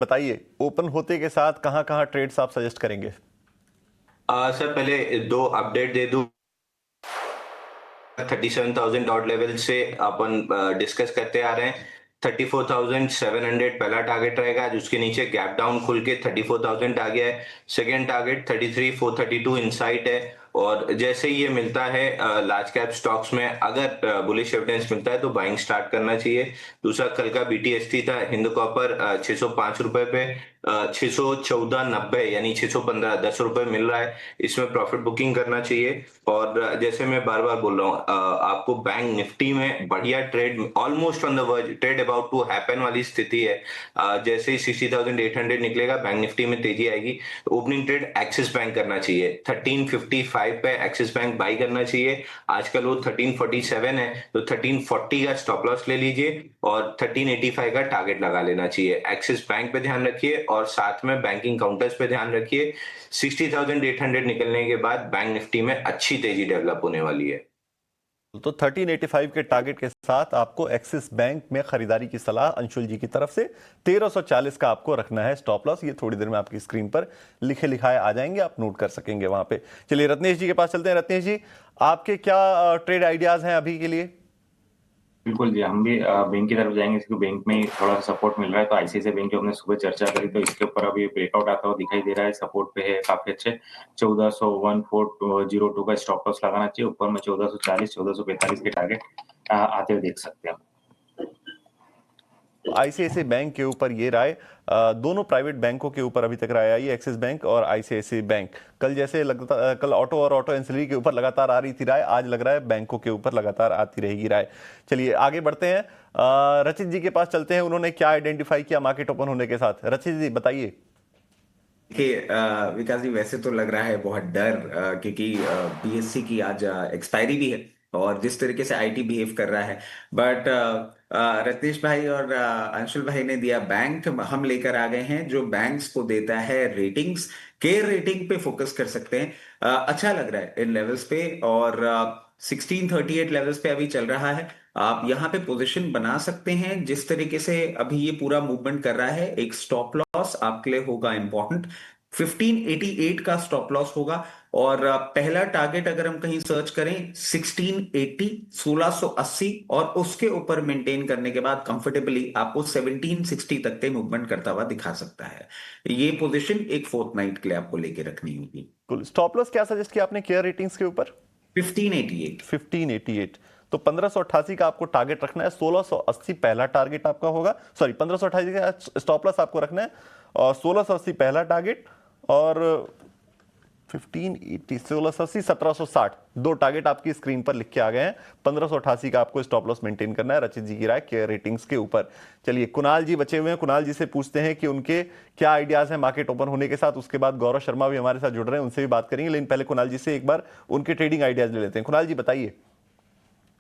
बताइए, ओपन होते के साथ कहां कहां ट्रेड्स आप सजेस्ट करेंगे? सर पहले दो अपडेट दे दूं। 37,000 डॉट लेवल से अपन डिस्कस करते आ रहे हैं। 34,700 पहला टारगेट रहेगा, जिसके नीचे गैप डाउन खुल के 34,000 आ गया है। सेकेंड टारगेट 33,432 इनसाइट है। और जैसे ही ये मिलता है लार्ज कैप स्टॉक्स में, अगर बुलिश एविडेंस मिलता है तो बाइंग स्टार्ट करना चाहिए। दूसरा कल का बीटीएसटी था हिंदू कॉपर 605 रुपए पे 614.90 यानी 615 ₹10 मिल रहा है। इसमें प्रॉफिट बुकिंग करना चाहिए। और जैसे मैं बार बार बोल रहा हूँ, आपको बैंक निफ्टी में बढ़िया trade almost on the verge, trade about to happen वाली स्थिति है। जैसे ही 60,800 निकलेगा बैंक निफ्टी में तेजी आएगी। ओपनिंग ट्रेड एक्सिस बैंक करना चाहिए। 1355 पे एक्सिस बैंक बाई करना चाहिए। आजकल वो 1347 है, तो 1340 का स्टॉप लॉस ले लीजिए और 1385 का टारगेट लगा लेना चाहिए। एक्सिस बैंक पे ध्यान रखिए और साथ में बैंकिंग काउंटर्स पे ध्यान रखिए। 60,800 निकलने के बाद बैंक निफ्टी में अच्छी तेजी डेवलप होने वाली है। तो 1385 के टारगेट के साथ आपको एक्सिस बैंक में खरीदारी की सलाह अंशुल जी की तरफ से। 1340 का आपको रखना है स्टॉप लॉस। ये थोड़ी देर में आपकी स्क्रीन पर लिखे लिखाए आ जाएंगे, आप नोट कर सकेंगे वहां पे। चलिए रत्नेश जी के पास चलते हैं। रत्नेश जी, आपके क्या ट्रेड आइडियाज हैं अभी के लिए? बिल्कुल जी, हम भी बैंक की तरफ जाएंगे, इसको बैंक में थोड़ा सा सपोर्ट मिल रहा है। तो आईसीआईसीआई बैंक की हमने सुबह चर्चा करी, तो इसके ऊपर अभी ब्रेकआउट आता हुआ दिखाई दे रहा है। सपोर्ट पे है काफी अच्छे। 14,1402 का स्टॉप लॉस लगाना चाहिए। ऊपर में 1440 1445 के टारगेट आते हुए देख सकते हैं। आईसीआईसीआई बैंक के ऊपर ये राय, दोनों प्राइवेट बैंकों के ऊपर अभी तक राय आई है, एक्सिस बैंक और आईसीआईसीआई बैंक। कल जैसे लगता, कल ऑटो और ऑटो एंसिलरी के ऊपर लगातार आ रही थी राय, आज लग रहा है बैंकों के ऊपर लगातार आती रहेगी राय। चलिए आगे बढ़ते हैं, रचित जी के पास चलते हैं। उन्होंने क्या आइडेंटिफाई किया मार्केट ओपन होने के साथ? रचित जी बताइए। देखिए विकास जी, वैसे तो लग रहा है बहुत डर, क्योंकि बीएससी की आज एक्सपायरी भी है और जिस तरीके से आईटी बिहेव कर रहा है। बट रत्नेश भाई और अंशुल भाई ने दिया बैंक, हम लेकर आ गए हैं जो बैंक्स को देता है रेटिंग्स। केयर रेटिंग पे फोकस कर सकते हैं। अच्छा लग रहा है इन लेवल्स पे। और 1638 लेवल्स पे अभी चल रहा है। आप यहाँ पे पोजीशन बना सकते हैं। जिस तरीके से अभी ये पूरा मूवमेंट कर रहा है, एक स्टॉप लॉस आपके लिए होगा इंपॉर्टेंट। 1588 का स्टॉप लॉस होगा। और पहला टारगेट अगर हम कहीं सर्च करें 1680, 1680, और उसके ऊपर मेंटेन करने के बाद कंफर्टेबली आपको 1760 तक के मूवमेंट करता हुआ दिखा सकता है। ये पोजीशन एक फोर्थ नाइट के लिए आपको लेके रखनी होगी। स्टॉप लॉस क्या सजेस्ट किया आपने केयर रेटिंग्स के ऊपर? 1588। 1588। तो 1588 का आपको टारगेट रखना है। 1680 पहला टारगेट आपका होगा, सॉरी 1588 का स्टॉप लॉस आपको रखना है और 1680 पहला टारगेट, और 1580, 1680, 1760 दो टारगेट आपकी स्क्रीन पर लिख के आ गए हैं। 1588 का आपको स्टॉप लॉस मेंटेन करना है। रचित जी की राय केयर रेटिंग्स के ऊपर। चलिए कुणाल जी बचे हुए हैं, कुणाल जी से पूछते हैं कि उनके क्या आइडियाज हैं मार्केट ओपन होने के साथ। उसके बाद गौरव शर्मा भी हमारे साथ जुड़ रहे हैं, उनसे भी बात करेंगे, लेकिन पहले कुणाल जी से एक बार उनके ट्रेडिंग आइडियाज ले लेते हैं। कुणाल जी बताइए।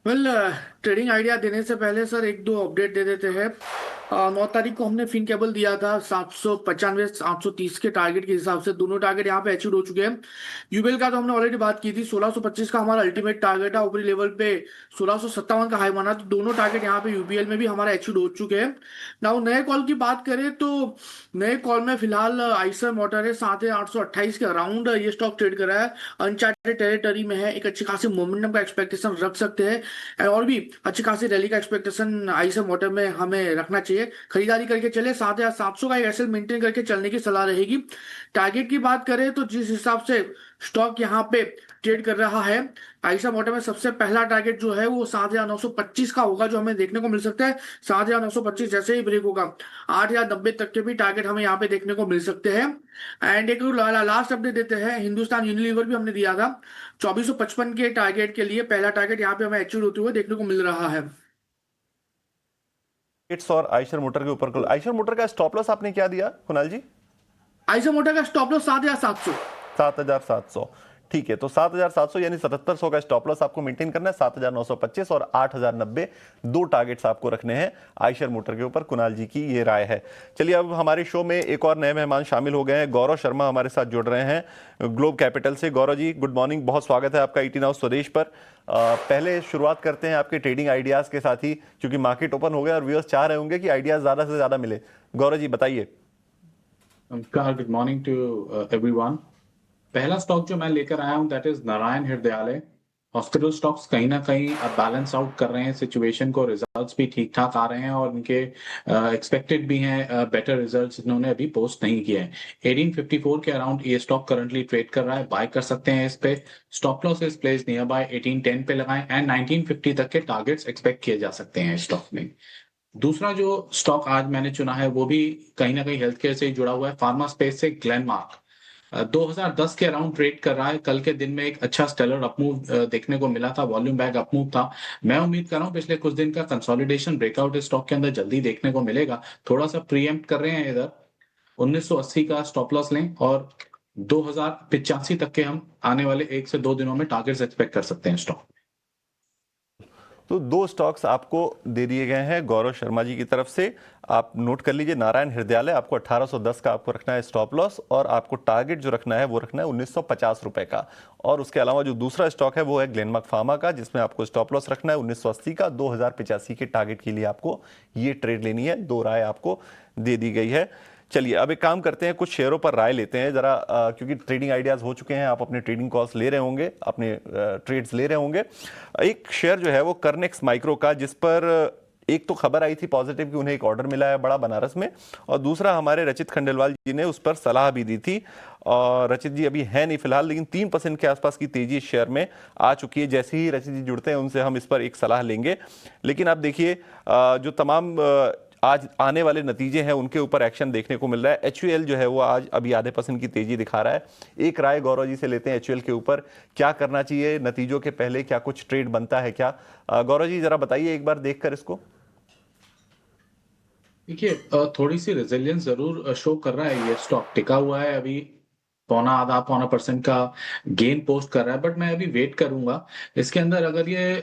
ट्रेडिंग आइडिया देने से पहले सर एक दो अपडेट दे देते हैं। 9 तारीख को हमने फिन केबल दिया था 795 730 के टारगेट के हिसाब से। दोनों टारगेट यहाँ पे अचीव हो चुके हैं। यूबीएल का तो हमने ऑलरेडी बात की थी, 1625 का हमारा अल्टीमेट टारगेट है। ऊपरी लेवल पे 1657 का हाई माना, तो दोनों टारगेट यहाँ पे यूबीएल में भी हमारा अचीव हो चुके हैं। ना नए कॉल की बात करें तो नए कॉल में फिलहाल आइसर मोटर है 7,828 के अराउंड ये स्टॉक ट्रेड कर रहा है। अनचार्टेड टेरिटरी में है, एक अच्छी खासी मोमेंटम का एक्सपेक्टेशन रख सकते हैं और भी अच्छी खासी रैली का एक्सपेक्टेशन आइसर मोटर में हमें रखना चाहिए। खरीदारी करके चले, 7,700 का एक एसएल मेंटेन करके चलने की सलाह रहेगी। टारगेट की बात करें तो जिस हिसाब से स्टॉक यहाँ पे ट्रेड कर रहा है, आइसा मोटर में सबसे पहला टारगेट जो है वो 7,925 का होगा, जो हमें देखने को मिल सकता है। 7,925 जैसे ही ब्रेक होगा 8,090 तक के भी टारगेट हमें यहाँ पे देखने को मिल सकते हैं। एंड एक लास्ट अपडेट देते हैं, हिंदुस्तान यूनिलीवर भी हमने दिया था 2455 के टारगेट के लिए। पहला टारगेट यहाँ पे हमें अचीव होते हुए देखने को मिल रहा है। और आइशर मोटर के ऊपर, आइशर मोटर का स्टॉप लॉस आपने क्या दिया कुणाल जी? आइशर मोटर का स्टॉप लॉस 7,700। 7,700, ठीक है। तो 7,700 यानी 7,700 का स्टॉप लॉस आपको मेंटेन करना है। 7,925 और 8,090 दो टारगेट्स आपको रखने हैं आइशर मोटर के ऊपर। कुणाल जी की ये राय है। चलिए अब हमारे शो में एक और नए मेहमान शामिल हो गए हैं। गौरव शर्मा हमारे साथ जुड़ रहे हैं ग्लोब कैपिटल से। गौरव जी गुड मॉर्निंग, बहुत स्वागत है आपका ईटी नाउ स्वदेश पर। पहले शुरुआत करते हैं आपके ट्रेडिंग आइडियाज के साथ ही, क्योंकि मार्केट ओपन हो गया और व्यूअर्स चाह रहे होंगे कि आइडियाज ज्यादा से ज्यादा मिले। गौरव जी बताइए। नमस्कार, गुड मॉर्निंग टू एवरीवन। पहला स्टॉक जो मैं लेकर आया हूं that is Narayan Hrudayalaya. Hospital stocks कहीं ना कहीं अब बैलेंस आउट कर रहे हैं सिचुएशन को, रिजल्ट्स भी ठीक ठाक आ रहे हैं और उनके एक्सपेक्टेड भी हैं बेटर रिजल्ट्स, इन्होंने अभी पोस्ट नहीं किए हैं। 1854 के अराउंड ये स्टॉक करंटली ट्रेड कर रहा है, बाय कर सकते हैं इस पे। Stop loss is place near by 1810 पे लगाएं एंड 1950 तक के टारगेट्स एक्सपेक्ट किए जा सकते हैं स्टॉक में। दूसरा जो स्टॉक आज मैंने चुना है वो भी कहीं ना कहीं हेल्थ केयर से ही जुड़ा हुआ है, फार्मा स्पेस से ग्लेनमार्क। 2010 के अराउंड ट्रेड कर रहा है। कल के दिन में एक अच्छा स्टेलर अपमूव देखने को मिला था, वॉल्यूम बैग अपमूव था। मैं उम्मीद कर रहा हूँ पिछले कुछ दिन का कंसोलिडेशन ब्रेकआउट इस स्टॉक के अंदर जल्दी देखने को मिलेगा। थोड़ा सा प्रीएम्प्ट कर रहे हैं इधर, 1980 का स्टॉप लॉस लें और 2085 तक के हम आने वाले 1 से 2 दिनों में टारगेट्स एक्सपेक्ट कर सकते हैं स्टॉक। तो 2 स्टॉक्स आपको दे दिए गए हैं गौरव शर्मा जी की तरफ से, आप नोट कर लीजिए। नारायण हृदयालय आपको 1810 का आपको रखना है स्टॉप लॉस, और आपको टारगेट जो रखना है वो रखना है 1950 रुपए का। और उसके अलावा जो दूसरा स्टॉक है वो है ग्लेनमार्क फार्मा का, जिसमें आपको स्टॉप लॉस रखना है 1980 का। 2085 के टारगेट के लिए आपको ये ट्रेड लेनी है। 2 राय आपको दे दी गई है। चलिए अब एक काम करते हैं, कुछ शेयरों पर राय लेते हैं जरा, क्योंकि ट्रेडिंग आइडियाज हो चुके हैं, आप अपने ट्रेडिंग कॉल्स ले रहे होंगे, अपने ट्रेड्स ले रहे होंगे। एक शेयर जो है वो कर्नेक्स माइक्रो का, जिस पर एक तो खबर आई थी पॉजिटिव कि उन्हें एक ऑर्डर मिला है बड़ा बनारस में, और दूसरा हमारे रचित खंडेलवाल जी ने उस पर सलाह भी दी थी। और रचित जी अभी है नहीं फिलहाल, लेकिन 3% के आसपास की तेजी इस शेयर में आ चुकी है। जैसे ही रचित जी जुड़ते हैं उनसे हम इस पर एक सलाह लेंगे। लेकिन आप देखिए जो तमाम आज आने वाले नतीजे हैं उनके ऊपर एक्शन देखने को मिल रहा है। HUL जो है वो आज अभी आधे % की तेजी दिखा रहा है। एक राय गौरव जी से लेते हैं HUL के ऊपर, क्या करना चाहिए नतीजों के पहले, क्या कुछ ट्रेड बनता है क्या? गौरव जी जरा बताइए एक बार देखकर इसको। देखिए थोड़ी सी रेजिलियंस जरूर शो कर रहा है, ये स्टॉक टिका हुआ है अभी, पौना % का गेन पोस्ट कर रहा है, बट मैं अभी वेट करूंगा इसके अंदर। अगर ये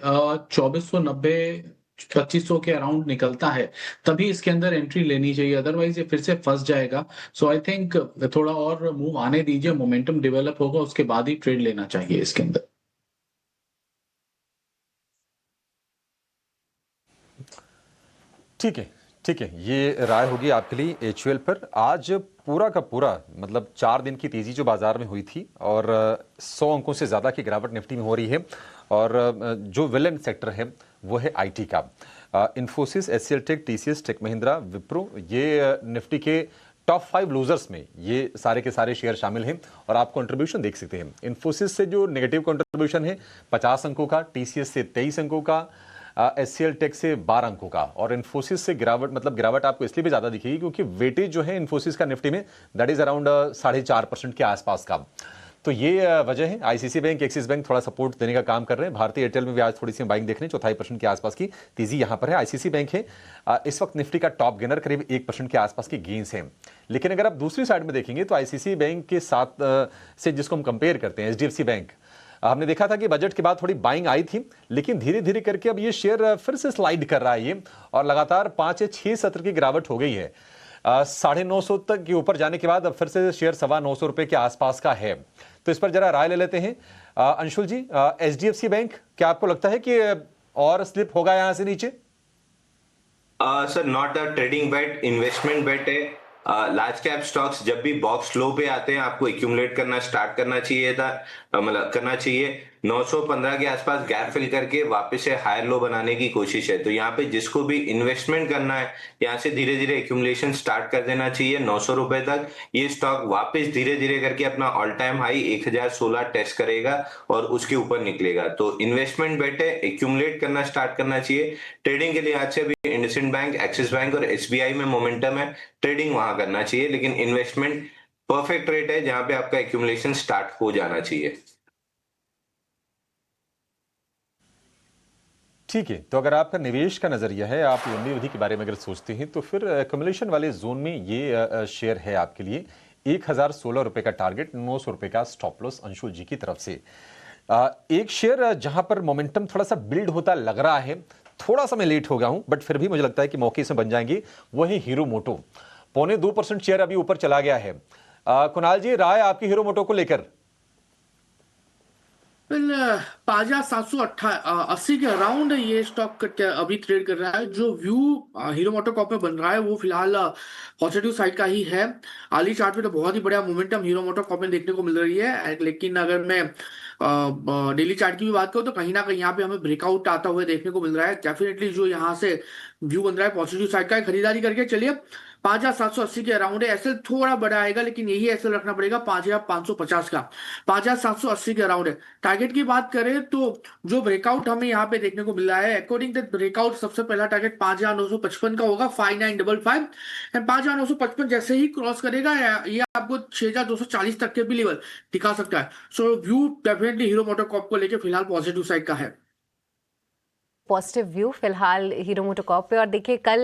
2490 2500 के अराउंड निकलता है तभी इसके अंदर एंट्री लेनी चाहिए, अदरवाइज ये फिर से फंस जाएगा। सो आई थिंक थोड़ा और मूव आने दीजिए, मोमेंटम डेवलप होगा उसके बाद ही ट्रेड लेना चाहिए इसके अंदर। ठीक है, ठीक है, ये राय होगी आपके लिए HUL पर। आज पूरा का पूरा मतलब 4 दिन की तेजी जो बाजार में हुई थी और 100 अंकों से ज़्यादा की गिरावट निफ्टी में हो रही है। और जो विलन सेक्टर है वो है IT का। Infosys, HCL take, TCS, take Mahindra, Wipro, ये निफ्टी के टॉप 5 लूजर्स में ये सारे के सारे शेयर शामिल हैं। और आप कंट्रीब्यूशन देख सकते हैं, इन्फोसिस से जो नेगेटिव कंट्रीब्यूशन है 50 अंकों का, TCS से 23 अंकों का, HCL टेक से 12 अंकों का। और इन्फोसिस से गिरावट, मतलब गिरावट आपको इसलिए भी ज्यादा दिखेगी क्योंकि वेटेज जो है इन्फोसिस का निफ्टी में दैट इज अराउंड 4.5% के आसपास का। तो ये वजह है। ICICI बैंक, एक्सिस बैंक थोड़ा सपोर्ट देने का काम कर रहे हैं। भारतीय एयरटेल में भी आज थोड़ी सी बाइंग देख रहे हैं, 0.25% के आसपास की तेजी यहां पर है। ICICI बैंक है इस वक्त निफ्टी का टॉप गेनर, करीब 1% के आसपास की गेन्स हैं। लेकिन अगर आप दूसरी साइड में देखेंगे तो ICICI बैंक के साथ से जिसको हम कंपेयर करते हैं HDFC बैंक, हमने देखा था कि बजट के बाद थोड़ी बाइंग आई थी, लेकिन धीरे धीरे करके अब ये शेयर फिर से स्लाइड कर रहा है ये, और लगातार 5 या 6 सत्र की गिरावट हो गई है। 950 तक के ऊपर जाने के बाद अब फिर से शेयर 925 रुपए के आसपास का है। तो इस पर जरा राय ले लेते हैं। अंशुल जी, HDFC बैंक, क्या आपको लगता है कि और स्लिप होगा यहां से नीचे? Sir not a trading bet, investment bet है। लार्ज कैप स्टॉक्स जब भी बॉक्स लो पे आते हैं आपको एक्यूमुलेट करना स्टार्ट करना चाहिए था, मतलब करना चाहिए। 915 के आसपास गैप फिल करके वापस से हायर लो बनाने की कोशिश है। तो यहाँ पे जिसको भी इन्वेस्टमेंट करना है यहाँ से धीरे धीरे एक्यूमुलेशन स्टार्ट कर देना चाहिए 900 रुपए तक। ये स्टॉक वापस धीरे धीरे करके अपना ऑल टाइम हाई 1016 टेस्ट करेगा और उसके ऊपर निकलेगा। तो इन्वेस्टमेंट बेट है, एक्यूमुलेट करना स्टार्ट करना चाहिए। ट्रेडिंग के लिए आज से भी इंडसइंड बैंक, एक्सिस बैंक और SBI में मोमेंटम है, ट्रेडिंग वहां करना चाहिए। लेकिन इन्वेस्टमेंट परफेक्ट रेट है जहां पे आपका एक्यूमुलेशन स्टार्ट हो जाना चाहिए। ठीक है, तो अगर आपका निवेश का नजरिया है, आप लंबी अवधि के बारे में अगर सोचते हैं, तो फिर कम्युलेशन वाले जोन में ये शेयर है आपके लिए। 1016 रुपए का टारगेट, 900 रुपए का स्टॉप लॉस अंशुल जी की तरफ से। एक शेयर जहां पर मोमेंटम थोड़ा सा बिल्ड होता लग रहा है, थोड़ा सा मैं लेट हो गया हूं, बट फिर भी मुझे लगता है कि मौके से बन जाएंगे, वो है हीरो मोटो। 0.25% शेयर अभी ऊपर चला गया है। कुणाल जी, राय आपकी हीरो मोटो को लेकर? वेल 5,780 के अराउंड ये स्टॉक अभी ट्रेड कर रहा है। जो व्यू हीरो मोटोकॉर्प में बन रहा है वो फिलहाल पॉजिटिव साइड का ही है। आली चार्ट पे तो बहुत ही बढ़िया मोमेंटम हीरो मोटोकॉर्प में देखने को मिल रही है, लेकिन अगर मैं डेली चार्ट की भी बात करूँ तो कहीं ना कहीं यहाँ पे हमें ब्रेकआउट आता हुआ देखने को मिल रहा है। डेफिनेटली जो यहाँ से व्यू बन रहा है पॉजिटिव साइड का है। खरीदारी करके चलिए 5,780 के अराउंड है। एसएल थोड़ा बड़ा आएगा लेकिन यही एसएल रखना पड़ेगा 5,550 का। 5,780 के अराउंड है। टारगेट की बात करें तो जो ब्रेकआउट हमें यहाँ पे देखने को मिल रहा है, अकॉर्डिंग टू ब्रेकआउट सबसे पहला टारगेट 5,955 का होगा, 5,955 एंड 5,955 जैसे ही क्रॉस करेगा ये आपको 6,240 तक के भी लेवल दिखा सकता है। सो व्यू डेफिनेटली हीरो मोटोकॉर्प को लेके फिलहाल पॉजिटिव साइड का है। पॉजिटिव व्यू फिलहाल हीरो मोटोकॉर्प पे। और देखिए कल